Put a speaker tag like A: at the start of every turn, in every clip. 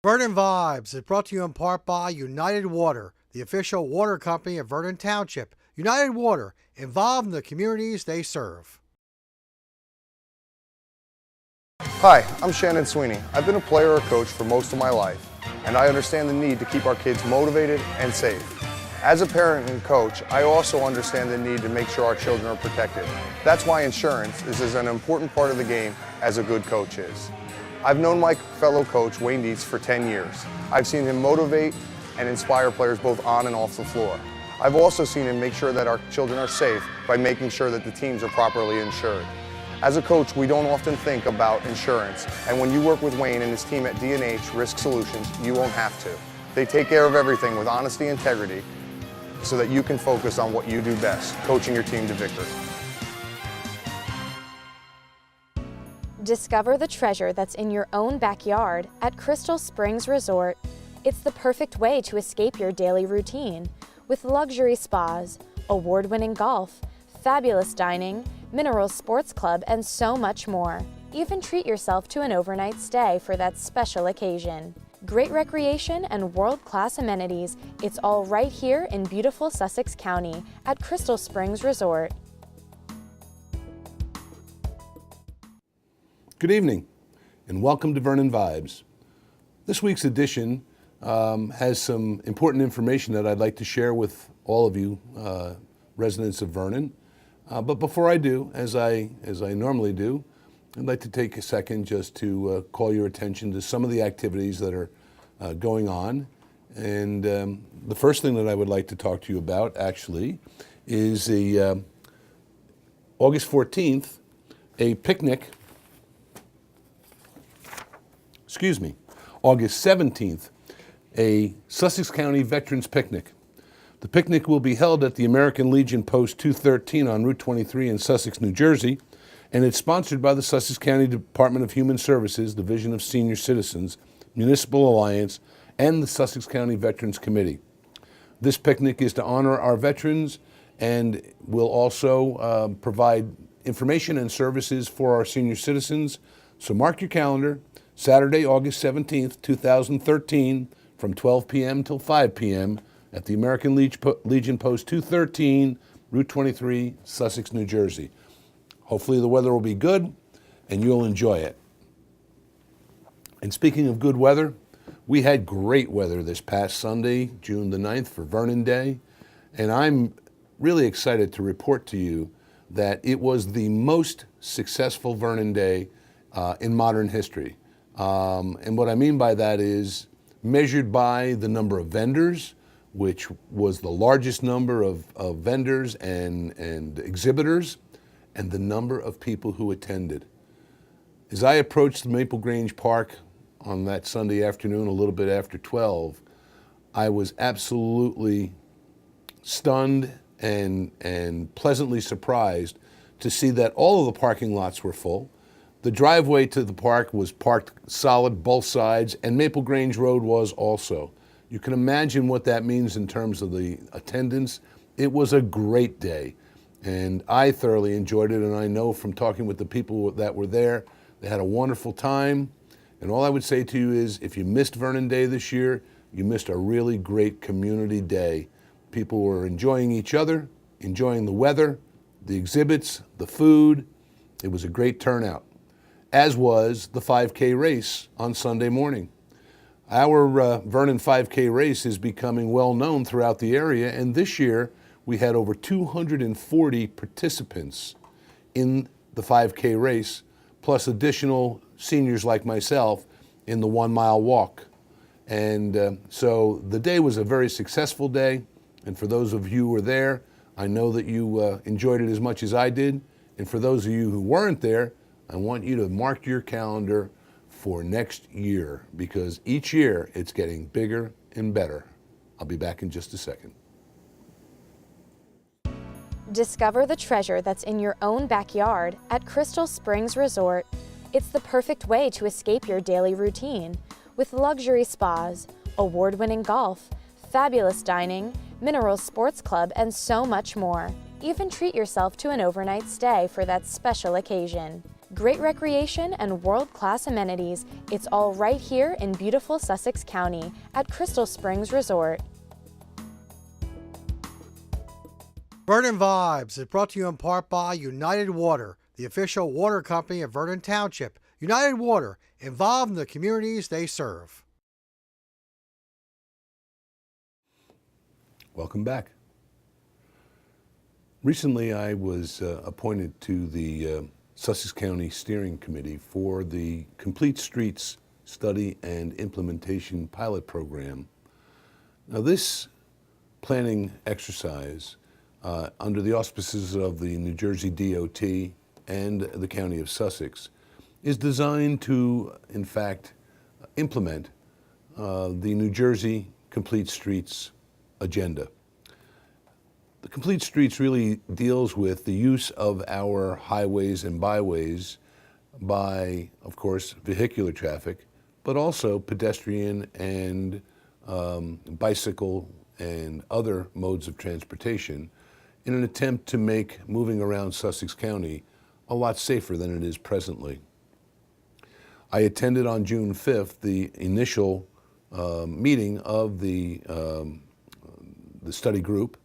A: Vernon Vibes is brought to you in part by United Water, the official water company of Vernon Township. United Water, involved in the communities they serve.
B: Hi, I'm Shannon Sweeney. I've been a player or coach for most of my life, and I understand the need to keep our kids motivated and safe. As a parent and coach, I also understand the need to make sure our children are protected. That's why insurance is as an important part of the game as a good coach is. I've known my fellow coach, Wayne Dietz, for 10 years. I've seen him motivate and inspire players both on and off the floor. I've also seen him make sure that our children are safe by making sure that the teams are properly insured. As a coach, we don't often think about insurance, and when you work with Wayne and his team at D&H Risk Solutions, you won't have to. They take care of everything with honesty and integrity so that you can focus on what you do best, coaching your team to victory.
C: Discover the treasure that's in your own backyard at Crystal Springs Resort. It's the perfect way to escape your daily routine with luxury spas, award-winning golf, fabulous dining, mineral sports club, and so much more. Even treat yourself to an overnight stay for that special occasion. Great recreation and world-class amenities. It's all right here in beautiful Sussex County at Crystal Springs Resort.
D: Good evening, and welcome to Vernon Vibes. This week's edition has some important information that I'd like to share with all of you residents of Vernon. But before I do, as I normally do, I'd like to take a second just to call your attention to some of the activities that are going on. And the first thing that I would like to talk to you about, actually, is the August 14th, August 17th, a Sussex County Veterans Picnic. The picnic will be held at the American Legion Post 213 on Route 23 in Sussex, New Jersey, and it's sponsored by the Sussex County Department of Human Services, Division of Senior Citizens, Municipal Alliance, and the Sussex County Veterans Committee. This picnic is to honor our veterans and will also provide information and services for our senior citizens. So mark your calendar, Saturday, August 17th, 2013, from 12 p.m. till 5 p.m. at the American Legion Post 213, Route 23, Sussex, New Jersey. Hopefully the weather will be good and you'll enjoy it. And speaking of good weather, we had great weather this past Sunday, June the 9th, for Vernon Day, and I'm really excited to report to you that it was the most successful Vernon Day in modern history. And what I mean by that is measured by the number of vendors, which was the largest number of vendors and exhibitors, and the number of people who attended. As I approached Maple Grange Park on that Sunday afternoon, a little bit after 12, I was absolutely stunned and pleasantly surprised to see that all of the parking lots were full. The driveway to the park was parked solid, both sides, and Maple Grange Road was also. You can imagine what that means in terms of the attendance. It was a great day, and I thoroughly enjoyed it, and I know from talking with the people that were there, they had a wonderful time. And all I would say to you is, if you missed Vernon Day this year, you missed a really great community day. People were enjoying each other, enjoying the weather, the exhibits, the food. It was a great turnout, as was the 5K race on Sunday morning. Our Vernon 5K race is becoming well known throughout the area, and this year we had over 240 participants in the 5K race, plus additional seniors like myself in the 1 mile walk. And so the day was a very successful day, and for those of you who were there, I know that you enjoyed it as much as I did, and for those of you who weren't there, I want you to mark your calendar for next year, because each year it's getting bigger and better. I'll be back in just a second.
C: Discover the treasure that's in your own backyard at Crystal Springs Resort. It's the perfect way to escape your daily routine with luxury spas, award-winning golf, fabulous dining, mineral sports club, and so much more. Even treat yourself to an overnight stay for that special occasion. Great recreation and world-class amenities. It's all right here in beautiful Sussex County at Crystal Springs Resort.
A: Vernon Vibes is brought to you in part by United Water, the official water company of Vernon Township. United Water, involved in the communities they serve.
D: Welcome back. Recently, I was appointed to the Sussex County Steering Committee for the Complete Streets Study and Implementation Pilot Program. Now, this planning exercise, under the auspices of the New Jersey DOT and the County of Sussex, is designed to, in fact, implement the New Jersey Complete Streets agenda. The Complete Streets really deals with the use of our highways and byways by, of course, vehicular traffic, but also pedestrian and bicycle and other modes of transportation in an attempt to make moving around Sussex County a lot safer than it is presently. I attended on June 5th the initial meeting of the study group,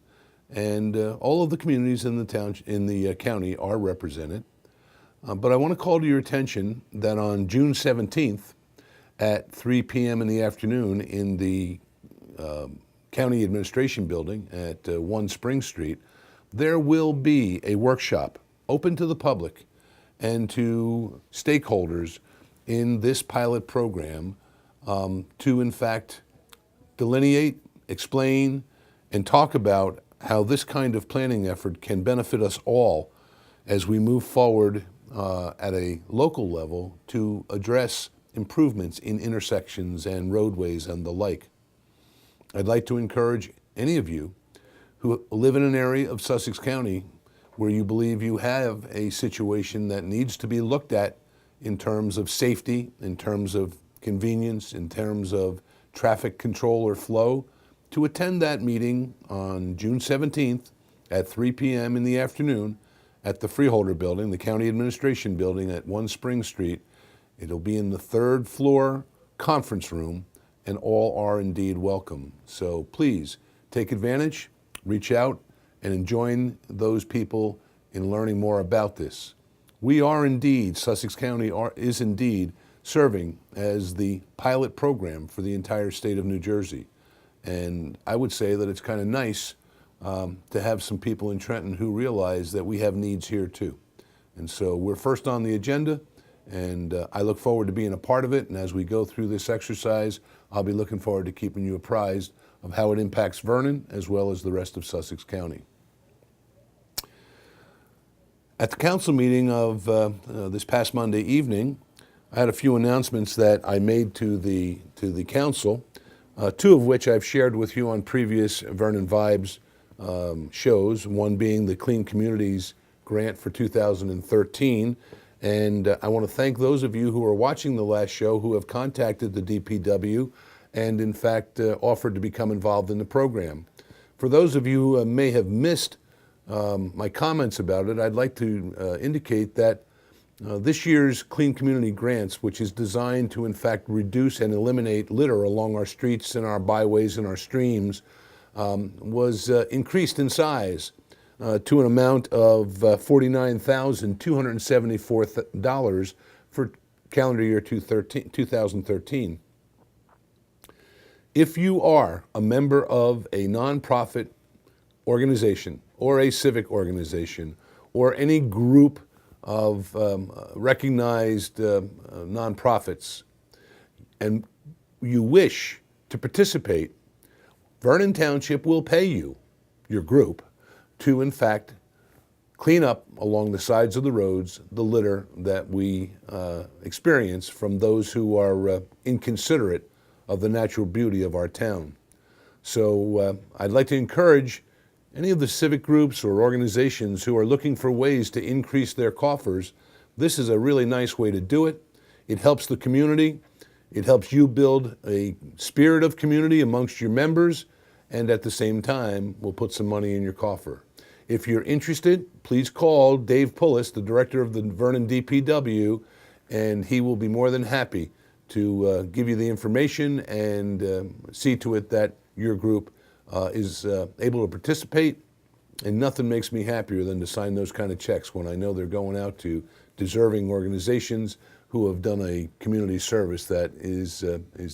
D: and all of the communities in the town, in the county are represented. But I want to call to your attention that on June 17th at 3 p.m. in the afternoon in the County Administration Building at 1 Spring Street, there will be a workshop open to the public and to stakeholders in this pilot program to, in fact, delineate, explain, and talk about how this kind of planning effort can benefit us all as we move forward at a local level to address improvements in intersections and roadways and the like. I'd like to encourage any of you who live in an area of Sussex County where you believe you have a situation that needs to be looked at in terms of safety, in terms of convenience, in terms of traffic control or flow, to attend that meeting on June 17th at 3 p.m. in the afternoon at the Freeholder Building, the County Administration Building at 1 Spring Street. It'll be in the 3rd floor conference room, and all are indeed welcome. So please take advantage, reach out, and join those people in learning more about this. We are indeed, Sussex County is indeed serving as the pilot program for the entire state of New Jersey. And I would say that it's kind of nice to have some people in Trenton who realize that we have needs here too. And so we're first on the agenda, and I look forward to being a part of it. And as we go through this exercise, I'll be looking forward to keeping you apprised of how it impacts Vernon as well as the rest of Sussex County. At the council meeting of this past Monday evening, I had a few announcements that I made to the council. 2 of which I've shared with you on previous Vernon Vibes shows, one being the Clean Communities grant for 2013. And I want to thank those of you who are watching the last show who have contacted the DPW and, in fact, offered to become involved in the program. For those of you who may have missed my comments about it, I'd like to indicate that this year's Clean Community Grants, which is designed to, in fact, reduce and eliminate litter along our streets and our byways and our streams, was increased in size to an amount of $49,274 for calendar year 2013. If you are a member of a nonprofit organization or a civic organization or any group of recognized nonprofits, and you wish to participate, Vernon Township will pay you, your group, to in fact clean up along the sides of the roads the litter that we experience from those who are inconsiderate of the natural beauty of our town. So I'd like to encourage any of the civic groups or organizations who are looking for ways to increase their coffers. This is a really nice way to do it. It helps the community. It helps you build a spirit of community amongst your members, and at the same time will put some money in your coffer. If you're interested, please call Dave Pullis, the director of the Vernon DPW, and he will be more than happy to give you the information and see to it that your group is able to participate. And nothing makes me happier than to sign those kind of checks when I know they're going out to deserving organizations who have done a community service that is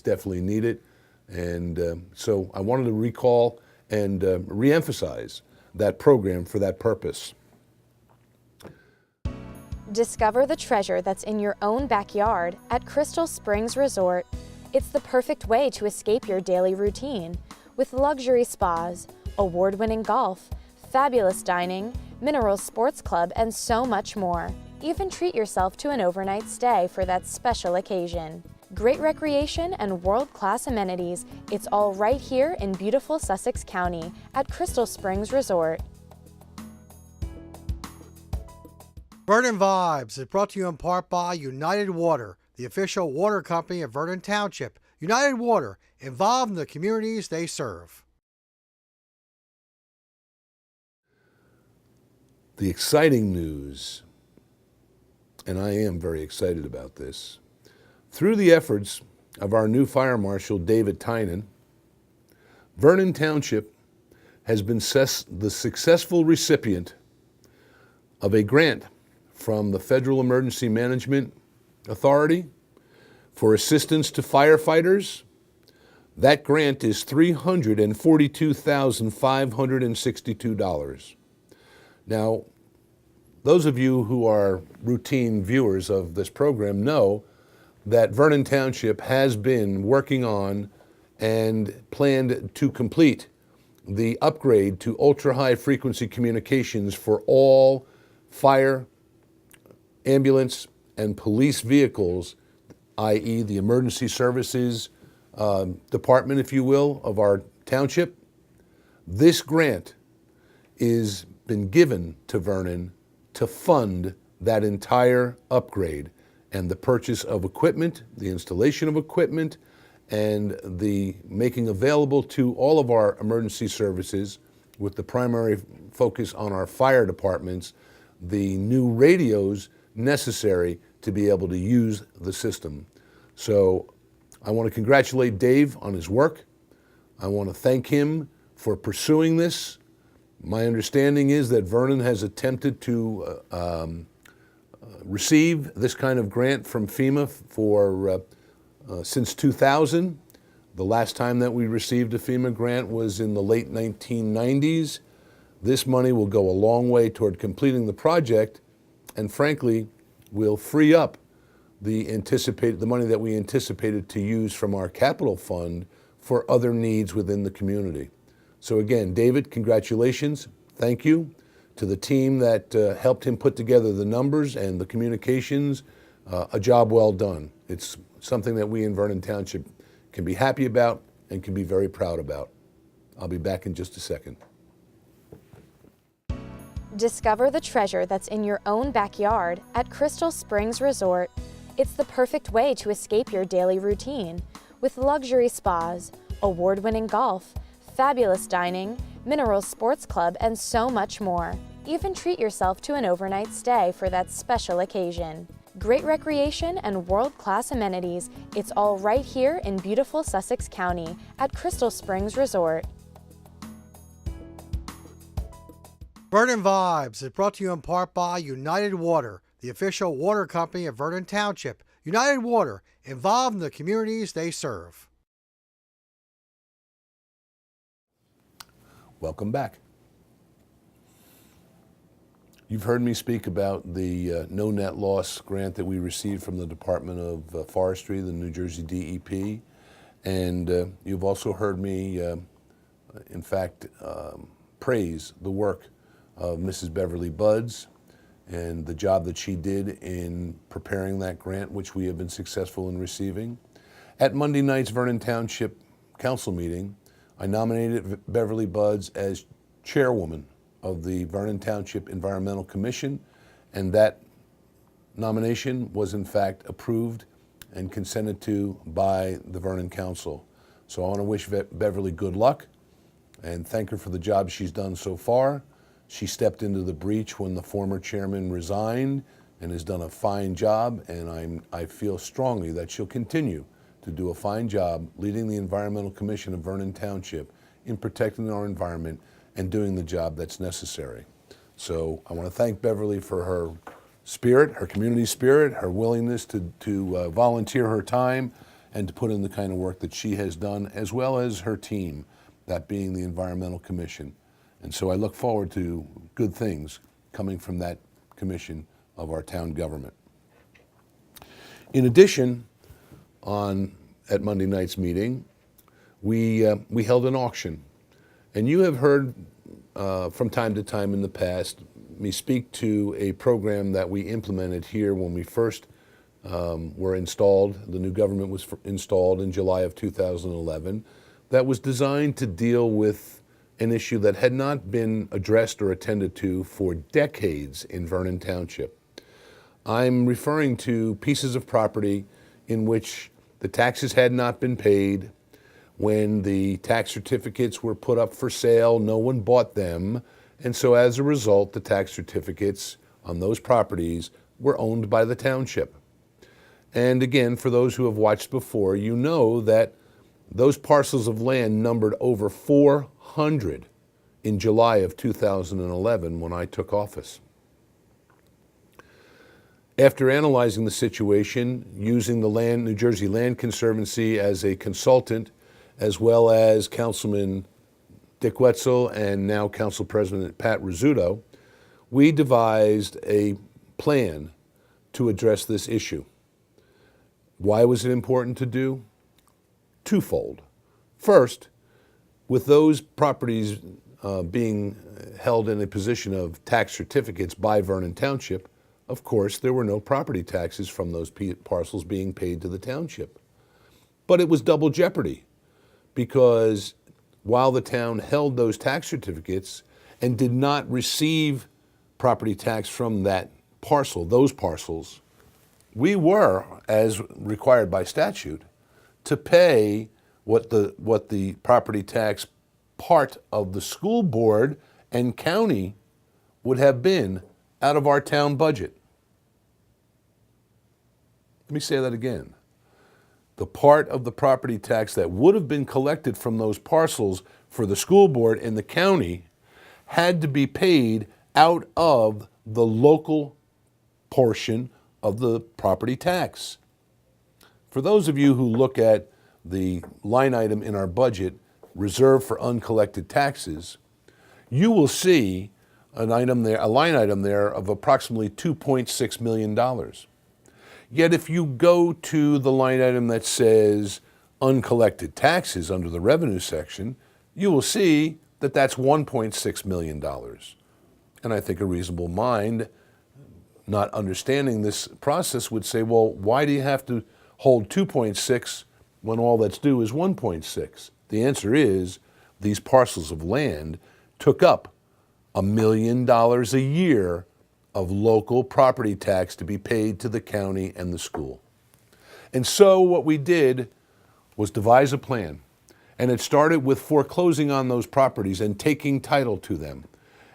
D: definitely needed. And so I wanted to recall and reemphasize that program for that purpose.
C: Discover the treasure that's in your own backyard at Crystal Springs Resort. It's the perfect way to escape your daily routine with luxury spas, award-winning golf, fabulous dining, mineral sports club, and so much more. Even treat yourself to an overnight stay for that special occasion. Great recreation and world-class amenities. It's all right here in beautiful Sussex County at Crystal Springs Resort.
A: Vernon Vibes is brought to you in part by United Water, the official water company of Vernon Township. United Water, involved in the communities they serve.
D: The exciting news, and I am very excited about this, through the efforts of our new Fire Marshal, David Tynan, Vernon Township has been the successful recipient of a grant from the Federal Emergency Management Authority for assistance to firefighters. That grant is $342,562. Now, those of you who are routine viewers of this program know that Vernon Township has been working on and planned to complete the upgrade to ultra-high frequency communications for all fire, ambulance, and police vehicles, i.e. the emergency services department, if you will, of our township. This grant is been given to Vernon to fund that entire upgrade and the purchase of equipment, the installation of equipment, and the making available to all of our emergency services, with the primary focus on our fire departments, the new radios necessary to be able to use the system. So I want to congratulate Dave on his work. I want to thank him for pursuing this. My understanding is that Vernon has attempted to receive this kind of grant from FEMA for since 2000. The last time that we received a FEMA grant was in the late 1990s. This money will go a long way toward completing the project, and frankly, will free up the money that we anticipated to use from our capital fund for other needs within the community. So again, David, congratulations. Thank you to the team that helped him put together the numbers and the communications. A job well done. It's something that we in Vernon Township can be happy about and can be very proud about. I'll be back in just a second.
C: Discover the treasure that's in your own backyard at Crystal Springs Resort. It's the perfect way to escape your daily routine with luxury spas, award-winning golf, fabulous dining, mineral sports club, and so much more. Even treat yourself to an overnight stay for that special occasion. Great recreation and world-class amenities. It's all right here in beautiful Sussex County at Crystal Springs Resort.
A: Vernon Vibes is brought to you in part by United Water, the official water company of Vernon Township. United Water, involved in the communities they serve.
D: Welcome back. You've heard me speak about the no net loss grant that we received from the Department of Forestry, the New Jersey DEP, and you've also heard me, in fact, praise the work of Mrs. Beverly Buds and the job that she did in preparing that grant, which we have been successful in receiving. At Monday night's Vernon Township Council meeting, I nominated Beverly Buds as chairwoman of the Vernon Township Environmental Commission, and that nomination was in fact approved and consented to by the Vernon Council. So I want to wish Beverly good luck and thank her for the job she's done so far. She stepped into the breach when the former chairman resigned and has done a fine job, and I feel strongly that she'll continue to do a fine job leading the Environmental Commission of Vernon Township in protecting our environment and doing the job that's necessary. So I want to thank Beverly for her spirit, her community spirit, her willingness to volunteer her time and to put in the kind of work that she has done, as well as her team, that being the Environmental Commission. And so I look forward to good things coming from that commission of our town government. In addition, at Monday night's meeting, we held an auction. And you have heard from time to time in the past me speak to a program that we implemented here when we first were installed. The new government was installed in July of 2011. That was designed to deal with an issue that had not been addressed or attended to for decades in Vernon Township. I'm referring to pieces of property in which the taxes had not been paid. When the tax certificates were put up for sale, no one bought them, and so as a result, the tax certificates on those properties were owned by the township. And again, for those who have watched before, you know that those parcels of land numbered over 400 in July of 2011 when I took office. After analyzing the situation, using the New Jersey Land Conservancy as a consultant, as well as Councilman Dick Wetzel and now Council President Pat Rizzuto, we devised a plan to address this issue. Why was it important to do? Twofold. First, with those properties being held in a position of tax certificates by Vernon Township, of course, there were no property taxes from those parcels being paid to the township. But it was double jeopardy, because while the town held those tax certificates and did not receive property tax from that parcel, those parcels, we were, as required by statute, to pay what the property tax part of the school board and county would have been out of our town budget. Let me say that again. The part of the property tax that would have been collected from those parcels for the school board and the county had to be paid out of the local portion of the property tax. For those of you who look at the line item in our budget, reserved for uncollected taxes, you will see a line item there of approximately $2.6 million. Yet if you go to the line item that says uncollected taxes under the revenue section, you will see that that's $1.6 million. And I think a reasonable mind, not understanding this process, would say, well, why do you have to hold 2.6 when all that's due is 1.6? The answer is these parcels of land took up $1 million a year of local property tax to be paid to the county and the school. And so what we did was devise a plan. And it started with foreclosing on those properties and taking title to them.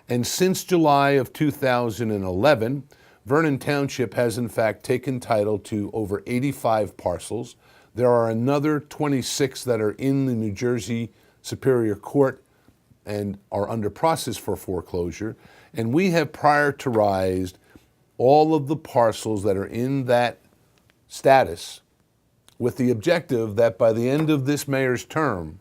D: And since July of 2011, Vernon Township has in fact taken title to over 85 parcels. There are another 26 that are in the New Jersey Superior Court and are under process for foreclosure. And we have prioritized all of the parcels that are in that status with the objective that by the end of this mayor's term,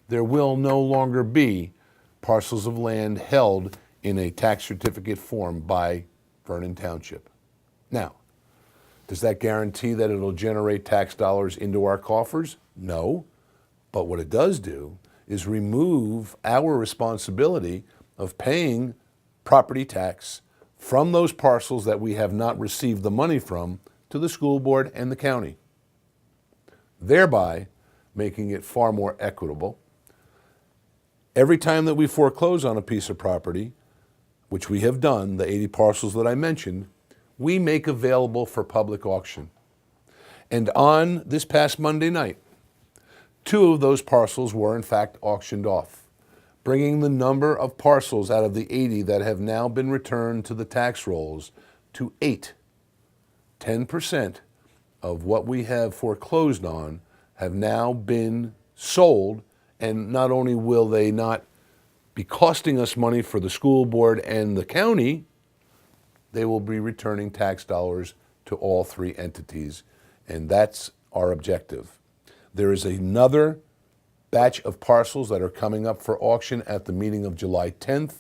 D: there will no longer be parcels of land held in a tax certificate form by Vernon Township. Now, does that guarantee that it'll generate tax dollars into our coffers? No. But what it does do is remove our responsibility of paying property tax from those parcels that we have not received the money from to the school board and the county, thereby making it far more equitable. Every time that we foreclose on a piece of property, which we have done, the 80 parcels that I mentioned, we make available for public auction. And on this past Monday night, 2 of those parcels were in fact auctioned off. bringing the number of parcels out of the 80 that have now been returned to the tax rolls to 8. 10% of what we have foreclosed on have now been sold, and not only will they not be costing us money for the school board and the county, they will be returning tax dollars to all three entities, and that's our objective. There is another batch of parcels that are coming up for auction at the meeting of July 10th,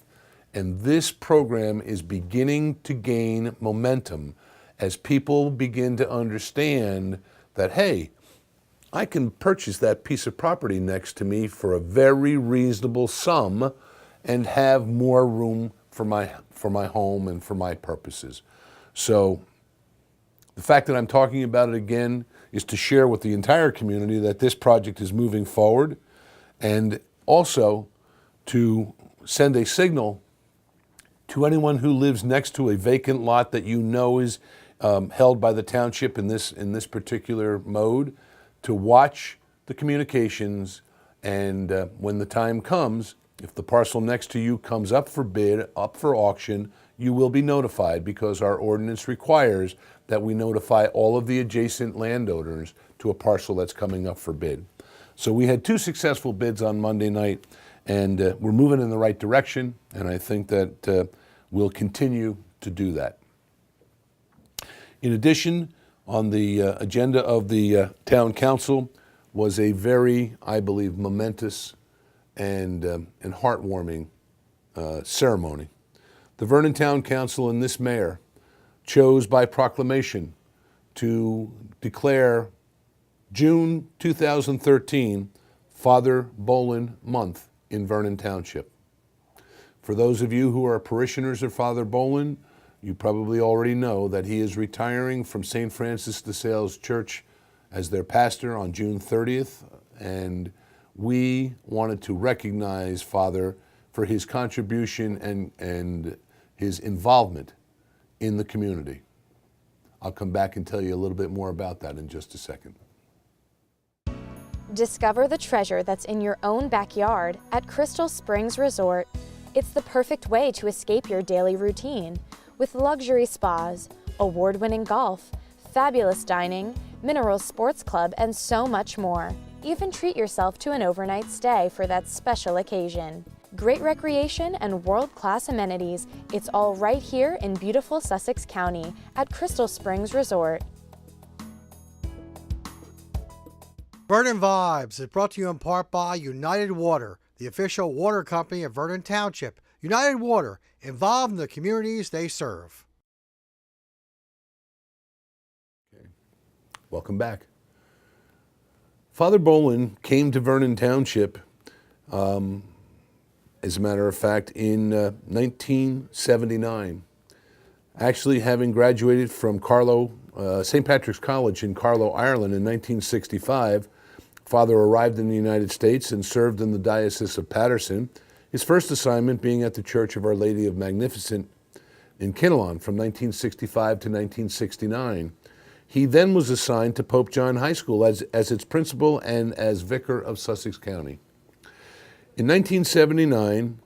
D: and this program is beginning to gain momentum as people begin to understand that, hey, I can purchase that piece of property next to me for a very reasonable sum and have more room for my home and for my purposes. So the fact that I'm talking about it again is to share with the entire community that this project is moving forward, and also to send a signal to anyone who lives next to a vacant lot that you know is held by the township in this particular mode, to watch the communications, and when the time comes, if the parcel next to you comes up for bid, up for auction, you will be notified, because our ordinance requires that we notify all of the adjacent landowners to a parcel that's coming up for bid. So we had 2 successful bids on Monday night, and we're moving in the right direction, and I think that we'll continue to do that. In addition, on the agenda of the town council was a very, I believe, momentous and heartwarming ceremony. The Vernon Town Council and this mayor chose by proclamation to declare June 2013 Father Bolin Month in Vernon Township. For those of you who are parishioners of Father Bolin, you probably already know that he is retiring from St. Francis de Sales Church as their pastor on June 30th, and we wanted to recognize Father for his contribution and his involvement in the community. I'll come back and tell you a little bit more about that in just a second.
C: Discover the treasure that's in your own backyard at Crystal Springs Resort. It's the perfect way to escape your daily routine, with luxury spas, award-winning golf, fabulous dining, mineral sports club, and so much more. Even treat yourself to an overnight stay for that special occasion. Great recreation and world-class amenities, it's all right here in beautiful Sussex County at Crystal Springs Resort.
A: Vernon Vibes is brought to you in part by United Water, the official water company of Vernon Township. United Water, involved in the communities they serve.
D: Okay. Welcome back. Father Bolin came to Vernon Township, as a matter of fact, in 1979. Actually, having graduated from St. Patrick's College in Carlow, Ireland in 1965, Father arrived in the United States and served in the Diocese of Paterson, his first assignment being at the Church of Our Lady of Magnificent in Kinnelon from 1965 to 1969. He then was assigned to Pope John High School as its principal and as vicar of Sussex County. In 1979,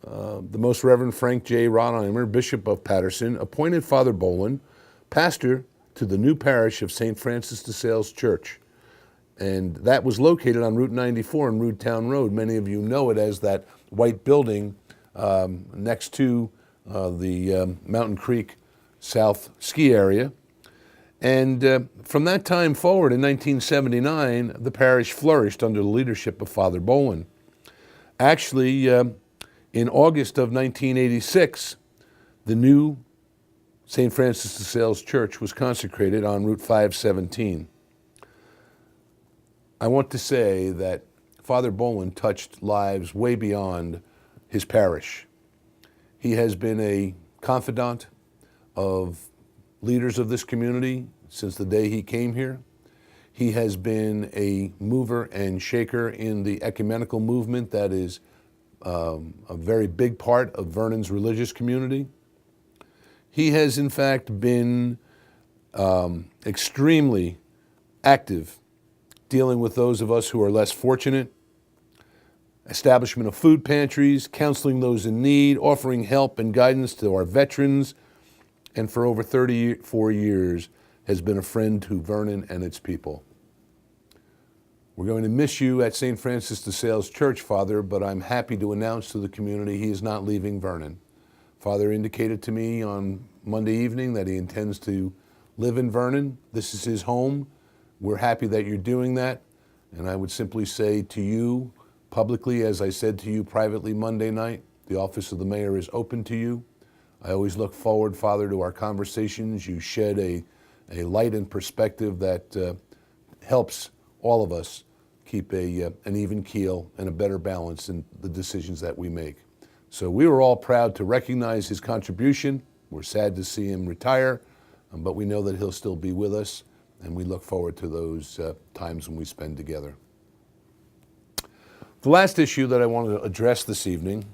D: the Most Reverend Frank J. Rodheimer, Bishop of Paterson, appointed Father Bolin pastor to the new parish of St. Francis de Sales Church. And that was located on Route 94 and Rood Town Road. Many of you know it as that white building next to the Mountain Creek South ski area. And from that time forward, in 1979, the parish flourished under the leadership of Father Bolin. Actually, in August of 1986, the new St. Francis de Sales Church was consecrated on Route 517. I want to say that Father Bolin touched lives way beyond his parish. He has been a confidant of leaders of this community since the day he came here. He has been a mover and shaker in the ecumenical movement that is a very big part of Vernon's religious community. He has in fact been extremely active dealing with those of us who are less fortunate, establishment of food pantries, counseling those in need, offering help and guidance to our veterans, and for over 34 years has been a friend to Vernon and its people. We're going to miss you at St. Francis de Sales Church, Father, but I'm happy to announce to the community he is not leaving Vernon. Father indicated to me on Monday evening that he intends to live in Vernon. This is his home. We're happy that you're doing that. And I would simply say to you publicly, as I said to you privately Monday night, the office of the mayor is open to you. I always look forward, Father, to our conversations. You shed a light and perspective that helps all of us keep an even keel and a better balance in the decisions that we make. So we were all proud to recognize his contribution. We're sad to see him retire, but we know that he'll still be with us, and we look forward to those times when we spend together. The last issue that I want to address this evening,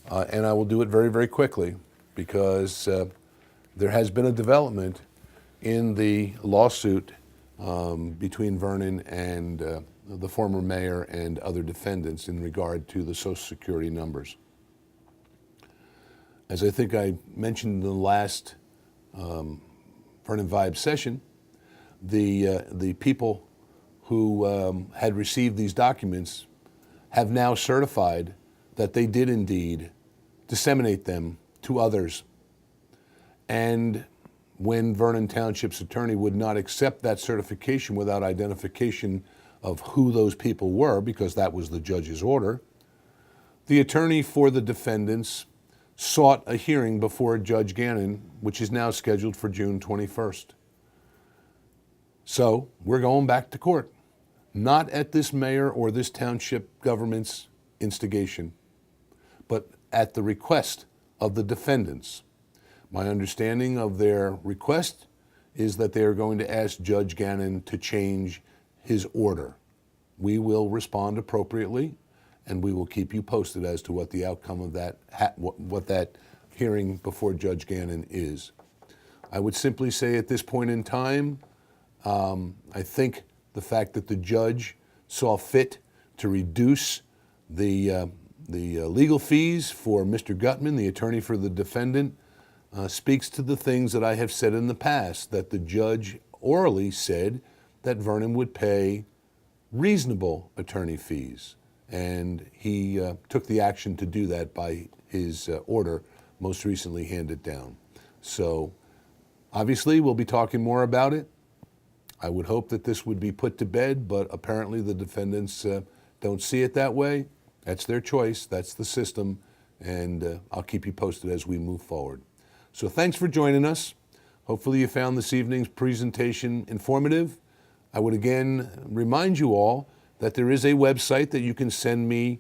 D: and I will do it very, very quickly, because there has been a development in the lawsuit between Vernon and the former mayor and other defendants in regard to the Social Security numbers. As I think I mentioned in the last Vernon Vibes session, the people who had received these documents have now certified that they did indeed disseminate them to others. And when Vernon Township's attorney would not accept that certification without identification of who those people were, because that was the judge's order, the attorney for the defendants sought a hearing before Judge Gannon, which is now scheduled for June 21st. So we're going back to court, not at this mayor or this township government's instigation, but at the request of the defendants. My understanding of their request is that they are going to ask Judge Gannon to change his order. We will respond appropriately, and we will keep you posted as to what the outcome of that, what that hearing before Judge Gannon is. I would simply say at this point in time, I think the fact that the judge saw fit to reduce the legal fees for Mr. Gutman, the attorney for the defendant, speaks to the things that I have said in the past, that the judge orally said that Vernon would pay reasonable attorney fees. And he took the action to do that by his order most recently handed down. So obviously we'll be talking more about it. I would hope that this would be put to bed, but apparently the defendants don't see it that way. That's their choice, that's the system, and I'll keep you posted as we move forward. So thanks for joining us. Hopefully you found this evening's presentation informative. I would again remind you all that there is a website that you can send me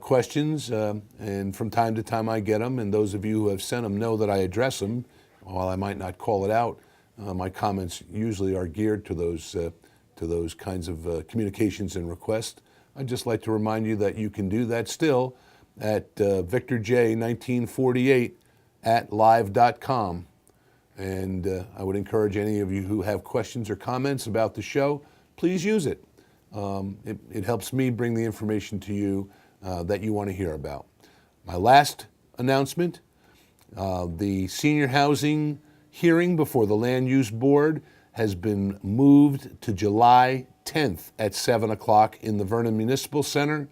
D: questions, and from time to time I get them, and those of you who have sent them know that I address them. While I might not call it out, my comments usually are geared to those kinds of communications and requests. I'd just like to remind you that you can do that still at victorj1948 at live.com. And I would encourage any of you who have questions or comments about the show, please use it. It helps me bring the information to you that you want to hear about. My last announcement, the senior housing hearing before the Land Use Board has been moved to July 10th at 7 o'clock in the Vernon Municipal Center.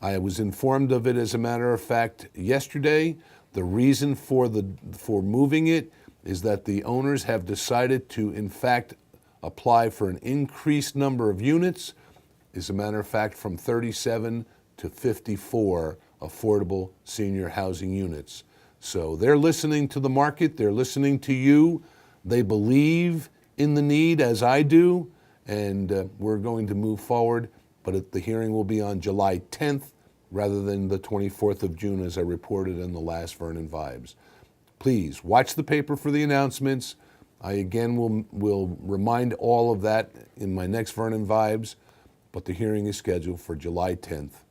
D: I was informed of it, as a matter of fact, yesterday. The reason for moving it is that the owners have decided to, in fact, apply for an increased number of units, as a matter of fact, from 37 to 54 affordable senior housing units. So they're listening to the market, they're listening to you, they believe in the need as I do, and we're going to move forward, but the hearing will be on July 10th rather than the 24th of June as I reported in the last Vernon Vibes. Please watch the paper for the announcements. I again will remind all of that in my next Vernon Vibes, but the hearing is scheduled for July 10th,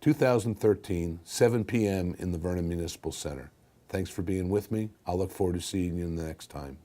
D: 2013, 7 p.m. in the Vernon Municipal Center. Thanks for being with me. I'll look forward to seeing you the next time.